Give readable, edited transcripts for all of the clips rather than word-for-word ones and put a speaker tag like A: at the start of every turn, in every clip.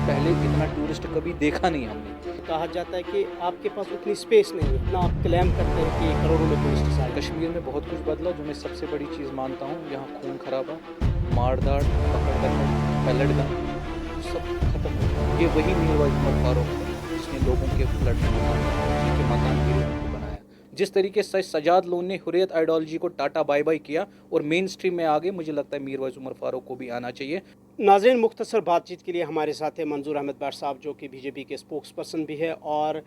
A: पहले इतना टूरिस्ट कभी देखा नहीं हमने।
B: कहा जाता है कि आपके पास उतनी स्पेस नहीं है, इतना आप क्लेम करते हैं कि करोड़ों में टूरिस्ट आए।
A: कश्मीर में बहुत कुछ बदला, जो मैं सबसे बड़ी चीज़ मानता हूँ, यहाँ खून खराबा, मारदाड़, पकड़ दकड़, पैलेट गन, सब खत्म हो गया। ये वही मीरवाइज उमर फारूक है जिसने लोगों के फ्लड में उनके मकान गिरे उनको बनाया। जिस तरीके से सजाद लोन ने हुर्रियत आइडियोलॉजी को टाटा बाय बाय किया और मेन स्ट्रीम में आ गए, मुझे लगता है मीरवाइज उमर फारूक को भी आना चाहिए।
B: नाज़रीन, मुख्तसर बातचीत के लिए हमारे साथ है मंजूर अहमद बाट साहब, जो कि बीजेपी के स्पोक्स पर्सन भी है और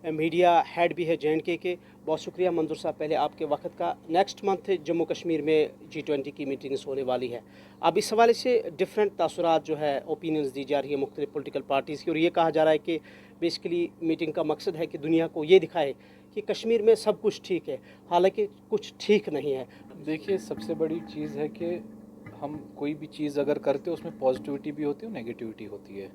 B: मीडिया हेड भी है J&K के। बहुत शुक्रिया मंजूर साहब पहले आपके वक्त का। नेक्स्ट मंथ जम्मू कश्मीर में G20 की मीटिंग्स होने वाली है। अब इस हवाले से डिफरेंट तासुरात जो है ओपिनियंस दी जा रही है मुख्तलिफ पॉलिटिकल पार्टीज़ की, और ये कहा जा रहा है कि बेसिकली मीटिंग का मकसद है कि दुनिया को ये दिखाए कि कश्मीर में सब कुछ ठीक है, हालांकि कुछ ठीक नहीं है।
A: देखिए, सबसे बड़ी चीज़ है कि हम कोई भी चीज़ अगर करते हैं उसमें पॉजिटिविटी भी होती है और नेगेटिविटी होती है,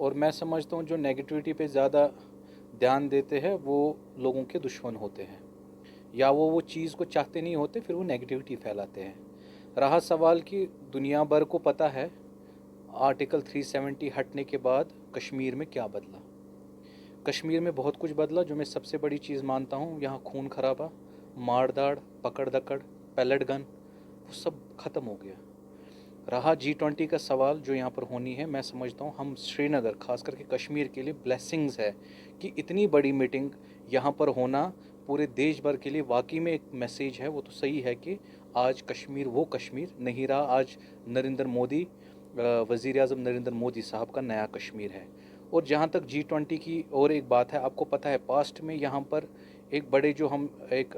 A: और मैं समझता हूँ जो नेगेटिविटी पे ज़्यादा ध्यान देते हैं वो लोगों के दुश्मन होते हैं, या वो चीज़ को चाहते नहीं होते, फिर वो नेगेटिविटी फैलाते हैं। रहा सवाल कि दुनिया भर को पता है आर्टिकल 370 हटने के बाद कश्मीर में क्या बदला। कश्मीर में बहुत कुछ बदला, जो मैं सबसे बड़ी चीज़ मानता हूँ, यहाँ खून खराबा, मारदाड़, पकड़ दकड़, पैलेट गन, वो सब ख़त्म हो गया। रहा G20 का सवाल जो यहाँ पर होनी है, मैं समझता हूँ हम श्रीनगर खास करके कश्मीर के लिए ब्लेसिंग्स है कि इतनी बड़ी मीटिंग यहाँ पर होना पूरे देश भर के लिए वाकई में एक मैसेज है। वो तो सही है कि आज कश्मीर वो कश्मीर नहीं रहा, आज नरेंद्र मोदी, वज़ीर आज़म नरेंद्र मोदी साहब का नया कश्मीर है। और जहाँ तक G20 की और एक बात है, आपको पता है पास्ट में यहाँ पर एक बड़े जो हम एक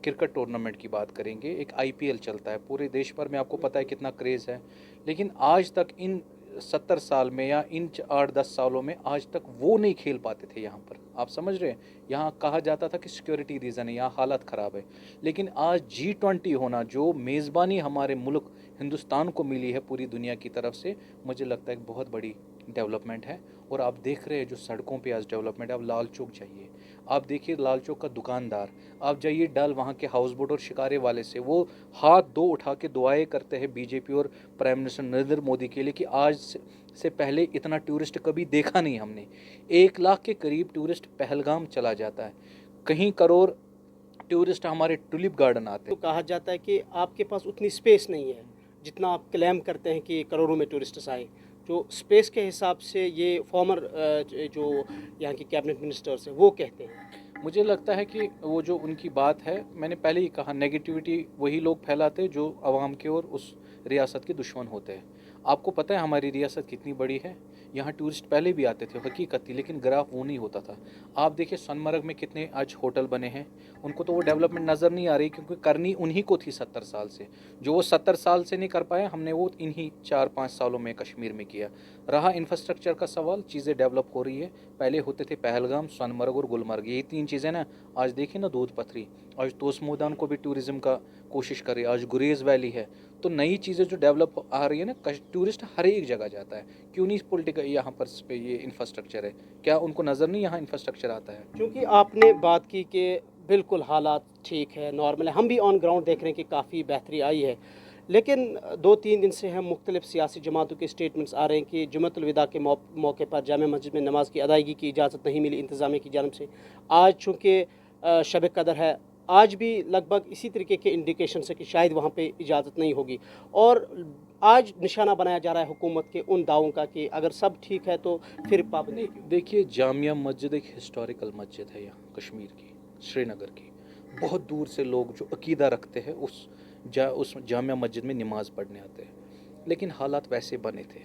A: क्रिकेट टूर्नामेंट की बात करेंगे, एक IPL चलता है पूरे देश भर में, आपको पता है कितना क्रेज़ है, लेकिन आज तक इन 70 साल में या इन 8-10 सालों में आज तक वो नहीं खेल पाते थे यहाँ पर। आप समझ रहे हैं, यहाँ कहा जाता था कि सिक्योरिटी रीज़न है, यहाँ हालत ख़राब है, लेकिन आज G20 होना, जो मेज़बानी हमारे मुल्क हिंदुस्तान को मिली है पूरी दुनिया की तरफ से, मुझे लगता है एक बहुत बड़ी डेवलपमेंट है। और आप देख रहे हैं जो सड़कों पे आज डेवलपमेंट है। आप लाल चौक जाइए, आप देखिए लाल चौक का दुकानदार, आप जाइए डल वहाँ के हाउस बोट और शिकारे वाले से, वो हाथ दो उठा के दुआएं करते हैं बीजेपी और प्राइम मिनिस्टर नरेंद्र मोदी के लिए कि आज से पहले इतना टूरिस्ट कभी देखा नहीं हमने। 1 लाख के करीब टूरिस्ट पहलगाम चला जाता है, कहीं करोड़ टूरिस्ट हमारे टुलिप गार्डन आते
B: तो
A: हैं।
B: कहा जाता है कि आपके पास उतनी स्पेस नहीं है जितना आप क्लेम करते हैं कि करोड़ों में टूरिस्ट आए। जो स्पेस के हिसाब से ये फॉर्मर जो यहाँ के कैबिनेट मिनिस्टर्स हैं वो कहते हैं।
A: मुझे लगता है कि वो जो उनकी बात है, मैंने पहले ही कहा, नेगेटिविटी वही लोग फैलाते हैं जो आवाम के और उस रियासत के दुश्मन होते हैं। आपको पता है हमारी रियासत कितनी बड़ी है, यहाँ टूरिस्ट पहले भी आते थे, हकीकत थी, लेकिन ग्राफ वो नहीं होता था। आप देखिए सोनमर्ग में कितने आज होटल बने हैं, उनको तो वो डेवलपमेंट नज़र नहीं आ रही, क्योंकि करनी उन्हीं को थी 70 साल से। जो वो 70 साल से नहीं कर पाए, हमने वो इन्हीं 4-5 सालों में कश्मीर में किया। रहा इंफ्रास्ट्रक्चर का सवाल, चीज़ें डेवलप हो रही है। पहले होते थे पहलगाम, सोनमर्ग और गुलमर्ग, यही 3 चीज़ें ना। आज देखिए ना दूध पथरी, आज तोस मैदान को भी टूरिज़्म का कोशिश कर रही है, आज गुरेज़ वैली है। तो नई चीज़ें जो डेवलप आ रही है ना, टूरिस्ट हर एक जगह जाता है। क्यों नहीं पॉलिटिकल यहाँ पर पे ये इंफ्रास्ट्रक्चर है, क्या उनको नज़र नहीं यहाँ इंफ्रास्ट्रक्चर आता है?
B: क्योंकि आपने बात की कि बिल्कुल हालात ठीक है, नॉर्मल है, हम भी ऑन ग्राउंड देख रहे हैं कि काफ़ी बेहतरी आई है, लेकिन 2-3 दिन से हम मुख्तलिफ सियासी जमातों के स्टेटमेंट्स आ रहे हैं कि जुम्मतुल विदा के मौके पर जामे मस्जिद में नमाज की अदायगी की इजाज़त नहीं मिली इंतज़ामिया की जानब से। आज चूँकि शब कदर है, आज भी लगभग इसी तरीके के इंडिकेशन है कि शायद वहाँ पे इजाज़त नहीं होगी, और आज निशाना बनाया जा रहा है हुकूमत के उन दावों का कि अगर सब ठीक है तो फिर पाबंदी
A: नहीं,
B: क्यों?
A: देखिए जामिया मस्जिद एक हिस्टोरिकल मस्जिद है यहाँ कश्मीर की, श्रीनगर की। बहुत दूर से लोग जो अकीदा रखते हैं उस जामिया मस्जिद में नमाज़ पढ़ने आते हैं, लेकिन हालात वैसे बने थे।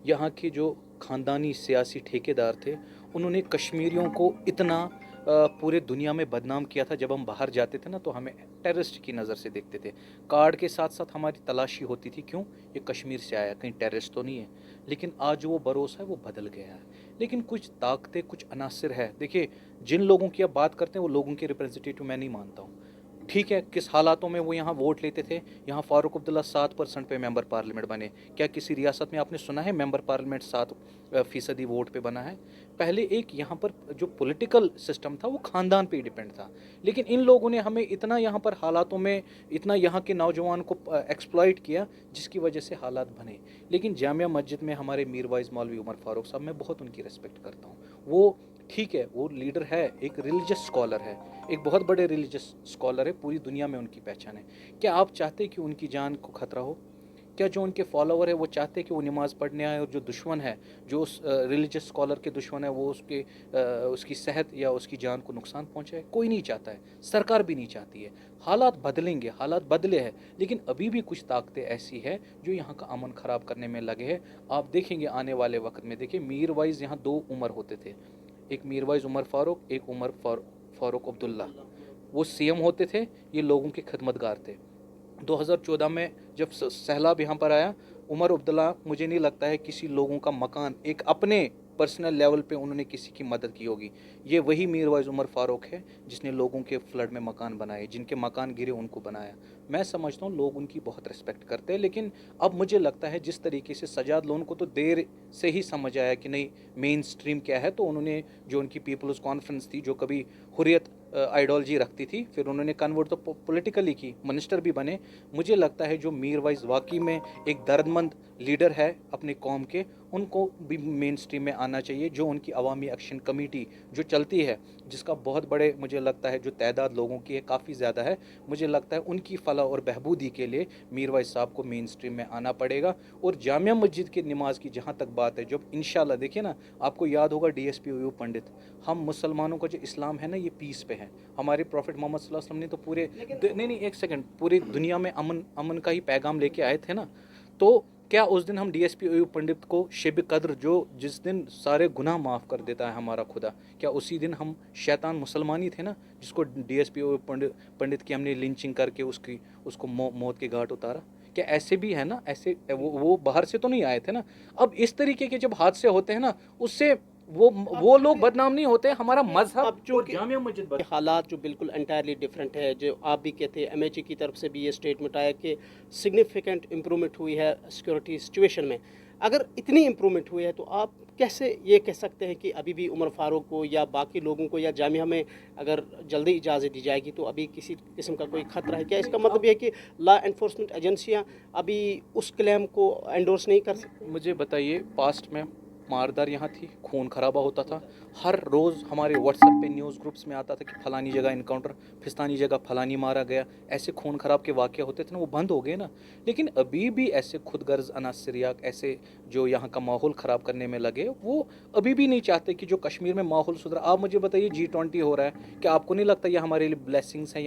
A: यहाँ के जो ख़ानदानी सियासी ठेकेदार थे, उन्होंने कश्मीरियों को इतना पूरे दुनिया में बदनाम किया था। जब हम बाहर जाते थे ना, तो हमें टेररिस्ट की नज़र से देखते थे। कार्ड के साथ साथ हमारी तलाशी होती थी, क्यों, ये कश्मीर से आया, कहीं टेररिस्ट तो नहीं है। लेकिन आज जो वो भरोसा है वो बदल गया है। लेकिन कुछ ताकतें, कुछ अनासर है। देखिए, जिन लोगों की आप बात करते हैं वो लोगों के रिप्रेजेंटेटिव मैं नहीं मानता हूँ। ٹھیک ہے، کس حالاتوں میں وہ یہاں ووٹ لیتے تھے؟ یہاں فاروق عبداللہ 7% پہ ممبر پارلیمنٹ بنے. کیا کسی ریاست میں آپ نے سنا ہے ممبر پارلیمنٹ 7% ووٹ پہ بنا ہے؟ پہلے ایک یہاں پر جو پولیٹیکل سسٹم تھا وہ خاندان پہ ڈیپینڈ تھا، لیکن ان لوگوں نے ہمیں اتنا یہاں پر حالاتوں میں اتنا یہاں کے نوجوان کو ایکسپلائٹ کیا جس کی وجہ سے حالات بنے. لیکن جامعہ مسجد میں ہمارے میر وائز مولوی عمر فاروق صاحب، میں بہت ان کی ریسپیکٹ کرتا ہوں. وہ ٹھیک ہے، وہ لیڈر ہے، ایک ریلیجس اسکالر ہے، ایک بہت بڑے ریلیجس اسکالر ہے، پوری دنیا میں ان کی پہچان ہے. کیا آپ چاہتے کہ ان کی جان کو خطرہ ہو؟ کیا جو ان کے فالوور ہے وہ چاہتے کہ وہ نماز پڑھنے آئے، اور جو دشمن ہے، جو اس ریلیجس اسکالر کے دشمن ہے، وہ اس کی صحت یا اس کی جان کو نقصان پہنچائے؟ کوئی نہیں چاہتا ہے، سرکار بھی نہیں چاہتی ہے. حالات بدلیں گے، حالات بدلے ہیں، لیکن ابھی بھی کچھ طاقتیں ایسی ہے جو یہاں کا امن خراب کرنے میں لگے ہیں. آپ دیکھیں گے آنے والے وقت میں، دیکھیں میر وائز یہاں 2 عمر ہوتے تھے، ایک میر وائز عمر فاروق، ایک عمر فاروق عبداللہ. وہ سی ایم ہوتے تھے، یہ لوگوں کے خدمتگار تھے. 2014 میں جب سیلاب یہاں پر آیا، عمر عبداللہ مجھے نہیں لگتا ہے کسی لوگوں کا مکان ایک اپنے پرسنل لیول پہ انہوں نے کسی کی مدد کی ہوگی. یہ وہی میر وائز عمر فاروق ہے جس نے لوگوں کے فلڈ میں مکان بنائے، جن کے مکان گرے ان کو بنایا. میں سمجھتا ہوں لوگ ان کی بہت ریسپیکٹ کرتے ہیں، لیکن اب مجھے لگتا ہے جس طریقے سے سجاد لون کو تو دیر سے ہی سمجھ آیا کہ نہیں مین سٹریم کیا ہے، تو انہوں نے جو ان کی پیپلز کانفرنس تھی جو کبھی حریت آئیڈیالوجی رکھتی تھی، پھر انہوں نے کنورٹ تو پولیٹیکلی کی، منسٹر بھی بنے. مجھے لگتا ہے جو میر وائز واقعی میں ایک درد مند لیڈر ہے اپنی قوم کے، ان کو بھی مین سٹریم میں آنا چاہیے. جو ان کی عوامی ایکشن کمیٹی جو چلتی ہے، جس کا بہت بڑے مجھے لگتا ہے جو تعداد لوگوں کی ہے کافی زیادہ ہے، مجھے لگتا ہے ان کی فلاح اور بہبودی کے لیے میر وائز صاحب کو مین سٹریم میں آنا پڑے گا. اور جامعہ مسجد کی نماز کی جہاں تک بات ہے، جب انشاءاللہ دیکھیں نا، آپ کو یاد ہوگا D S P Ayub Pandit, ہم مسلمانوں کا جو اسلام ہے نا یہ پیس پہ ہے. ہمارے پروفٹ محمد صلی اللہ علیہ وسلم نے تو پورے نہیں ایک سیکنڈ، پوری دنیا میں امن کا ہی پیغام لے کے آئے تھے نا. تو کیا اس دن ہم D S P Ayub Pandit کو شب قدر، جو جس دن سارے گناہ معاف کر دیتا ہے ہمارا خدا، کیا اسی دن ہم شیطان مسلمانی تھے نا جس کو D S P Ayub Pandit کی ہم نے لنچنگ کر کے اس کو موت کے گھاٹ اتارا؟ کیا ایسے بھی ہے نا، ایسے وہ باہر سے تو نہیں آئے تھے نا. اب اس طریقے کے جب حادثے ہوتے ہیں نا، اس سے وہ لوگ بدنام نہیں ہوتے، ہمارا مذہب اور جامعہ مسجد
B: حالات جو بالکل انٹائرلی ڈفرینٹ ہے. جو آپ بھی کہتے ہیں ایم ایچ اے کی طرف سے بھی یہ اسٹیٹمنٹ آیا کہ سگنیفیکنٹ امپرومنٹ ہوئی ہے سیکورٹی سچویشن میں. اگر اتنی امپرومنٹ ہوئی ہے تو آپ کیسے یہ کہہ سکتے ہیں کہ ابھی بھی عمر فاروق کو یا باقی لوگوں کو یا جامعہ میں اگر جلدی اجازت دی جائے گی تو ابھی کسی قسم کا کوئی خطرہ ہے؟ کیا اس کا مطلب یہ ہے کہ لا انفورسمنٹ ایجنسیاں ابھی اس کلیم کو انڈورس نہیں کر سکتی؟
A: مجھے بتائیے، پاسٹ میں ماردار یہاں تھی، خون خرابہ ہوتا تھا، ہر روز ہمارے واٹس ایپ پہ نیوز گروپس میں آتا تھا کہ فلانی جگہ انکاؤنٹر، فستانی جگہ فلانی مارا گیا. ایسے خون خراب کے واقعہ ہوتے تھے نا، وہ بند ہو گئے نا. لیکن ابھی بھی ایسے خود غرض عناصریات، ایسے جو یہاں کا ماحول خراب کرنے میں لگے، وہ ابھی بھی نہیں چاہتے کہ جو کشمیر میں ماحول سدھرا. آپ مجھے بتائیے G20 ہو رہا ہے، کیا آپ کو نہیں لگتا یہ ہمارے لیے بلیسنگس ہیں؟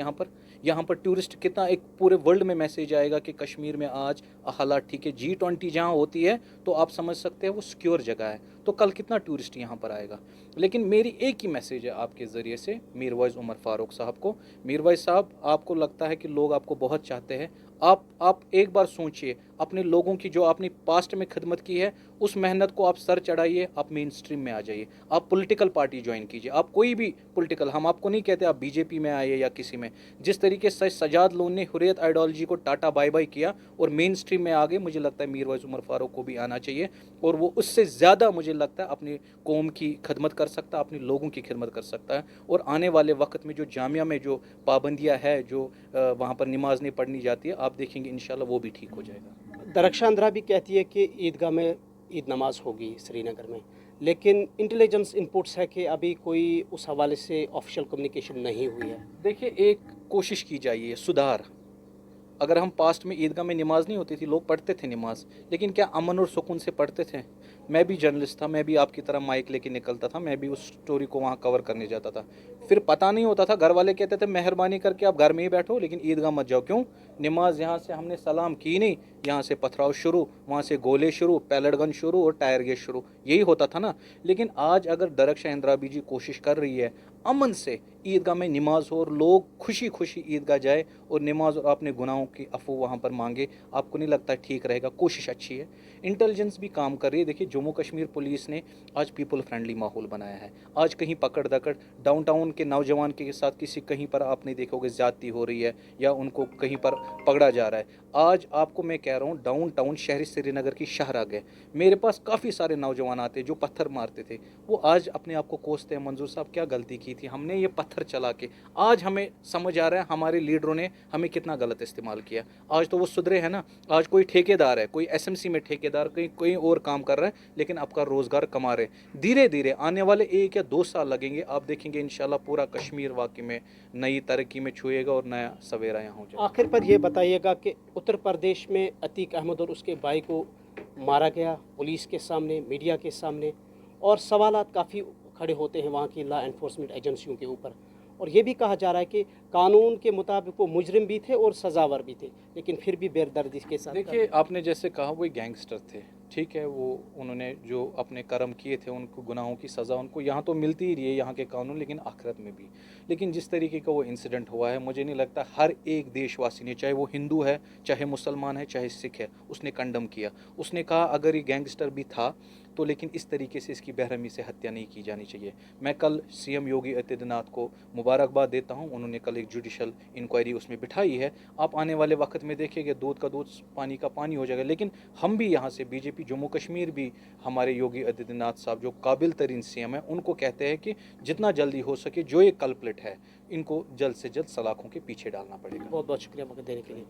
A: یہاں پر ٹورسٹ کتنا، ایک پورے ورلڈ میں میسیج آئے گا کہ کشمیر میں آج حالات ٹھیک ہے. G20 جہاں ہوتی ہے تو آپ سمجھ سکتے ہیں وہ سیکیور جگہ ہے، تو کل کتنا ٹورسٹ یہاں پر آئے گا. لیکن میری ایک ہی میسیج ہے آپ کے ذریعے سے میر وائز عمر فاروق صاحب کو. میر وائز صاحب، آپ کو لگتا ہے کہ لوگ آپ کو بہت چاہتے ہیں، آپ ایک بار سوچئے اپنے لوگوں کی جو آپ نے پاسٹ میں خدمت کی ہے، اس محنت کو آپ سر چڑھائیے، آپ مین سٹریم میں آ جائیے، آپ پولیٹیکل پارٹی جوائن کیجئے. آپ کوئی بھی پولیٹیکل، ہم آپ کو نہیں کہتے آپ بی جے پی میں آئیے یا کسی میں. جس طریقے سے سجاد لون نے حریت آئیڈیالوجی کو ٹاٹا بائی بائی کیا اور مین سٹریم میں آگے، مجھے لگتا ہے میر وائز عمر فاروق کو بھی آنا چاہیے، اور وہ اس سے زیادہ مجھے لگتا ہے اپنی قوم کی خدمت کر سکتا ہے، اپنے لوگوں کی خدمت کر سکتا ہے. اور آنے والے وقت میں جو جامعہ میں جو پابندیاں ہے، جو وہاں پر نماز نہیں پڑھنی جاتی ہے، آپ دیکھیں گے انشاءاللہ وہ بھی ٹھیک ہو جائے گا.
B: درخشاں اندرا بھی کہتی ہے کہ عیدگاہ میں عید نماز ہوگی سری نگر میں، لیکن انٹیلیجنس انپوٹس ہے کہ ابھی کوئی اس حوالے سے آفیشیل کمیونیکیشن نہیں ہوئی ہے.
A: دیکھیے، ایک کوشش کی جائیے سدھار. اگر ہم پاسٹ میں عیدگاہ میں نماز نہیں ہوتی تھی، لوگ پڑھتے تھے نماز، لیکن کیا امن اور سکون سے پڑھتے تھے؟ میں بھی جرنلسٹ تھا، میں بھی آپ کی طرح مائک لے کے نکلتا تھا، میں بھی اس سٹوری کو وہاں کور کرنے جاتا تھا. پھر پتہ نہیں ہوتا تھا، گھر والے کہتے تھے مہربانی کر کے آپ گھر میں ہی بیٹھو لیکن عیدگاہ مت جاؤ. کیوں؟ نماز یہاں سے ہم نے سلام کی نہیں، یہاں سے پتھراؤ شروع، وہاں سے گولے شروع، پیلٹ گن شروع اور ٹائر گیس شروع، یہی ہوتا تھا نا. لیکن آج اگر درخشاں اندرابی جی کوشش کر رہی ہے امن سے عیدگاہ میں نماز ہو اور لوگ خوشی خوشی عیدگاہ جائے اور نماز اور اپنے گناہوں کی عفو وہاں پر مانگے، آپ کو نہیں لگتا ٹھیک رہے گا؟ کوشش اچھی ہے، انٹیلیجنس بھی کام کر رہی ہے. دیکھیے، جموں کشمیر پولیس نے آج پیپل فرینڈلی ماحول بنایا ہے. آج کہیں پکڑ دکڑ ڈاؤن ٹاؤن के नौजवान के साथ किसी कहीं पर आपने देखोगे ज़्यादती हो रही है या उनको कहीं पर पकड़ा जा रहा है। आज आपको मैं कह रहा हूँ डाउन टाउन शहरी श्रीनगर की शाहराग है, मेरे पास काफ़ी सारे नौजवान आते हैं जो पत्थर मारते थे, वो आज अपने आप को कोसते हैं, मंजूर साहब क्या गलती की थी हमने ये पत्थर चला के। आज हमें समझ आ रहा है हमारे लीडरों ने हमें कितना गलत इस्तेमाल किया। आज तो वो सुधरे हैं ना, आज कोई ठेकेदार है, कोई एसएमसी में ठेकेदार कहीं कोई और काम कर रहा है, लेकिन आपका रोज़गार कमा रहे हैं। धीरे धीरे आने वाले 1 या 2 साल लगेंगे, आप देखेंगे इंशाल्लाह पूरा कश्मीर वाकई में नई तरक्की में छुएगा और नया सवेरा यहाँ हो जाएगा।
B: आखिर पर ये बताइएगा कि उत्तर प्रदेश में अतीक अहमद और उसके भाई को मारा गया पुलिस के सामने, मीडिया के सामने, और सवालात काफ़ी खड़े होते हैं वहाँ की लॉ एनफोर्समेंट एजेंसियों के ऊपर, और ये भी कहा जा रहा है कि कानून के मुताबिक वो मुजरिम भी थे और सजावर भी थे, लेकिन फिर भी बेदर्दी के साथ।
A: देखिए आपने जैसे कहा वो गैंगस्टर थे, ठीक है, वो उन्होंने जो अपने कर्म किए थे उनको गुनाहों की सज़ा उनको यहाँ तो मिलती ही रही है यहाँ के कानून, लेकिन आखिरत में भी। लेकिन जिस तरीके का वो इंसिडेंट हुआ है मुझे नहीं लगता हर एक देशवासी ने, चाहे वो हिंदू है, चाहे मुसलमान है, चाहे सिख है, उसने कंडम किया। उसने कहा अगर ये गैंगस्टर भी था तो लेकिन इस तरीके से इसकी बेरहमी से हत्या नहीं की जानी चाहिए। मैं कल सीएम योगी आदित्यनाथ को मुबारकबाद देता हूं, उन्होंने कल एक जुडिशल इंक्वायरी उसमें बिठाई है। आप आने वाले वक्त में देखेंगे दूध का दूध पानी का पानी हो जाएगा। लेकिन हम भी यहाँ से बीजेपी जम्मू कश्मीर भी हमारे योगी आदित्यनाथ साहब जो काबिल तरीन सीएम है उनको कहते हैं कि जितना जल्दी हो सके जो ये कल्प्रिट है इनको जल्द से जल्द सलाखों के पीछे डालना पड़ेगा।
B: बहुत बहुत शुक्रिया वक्त देने के लिए।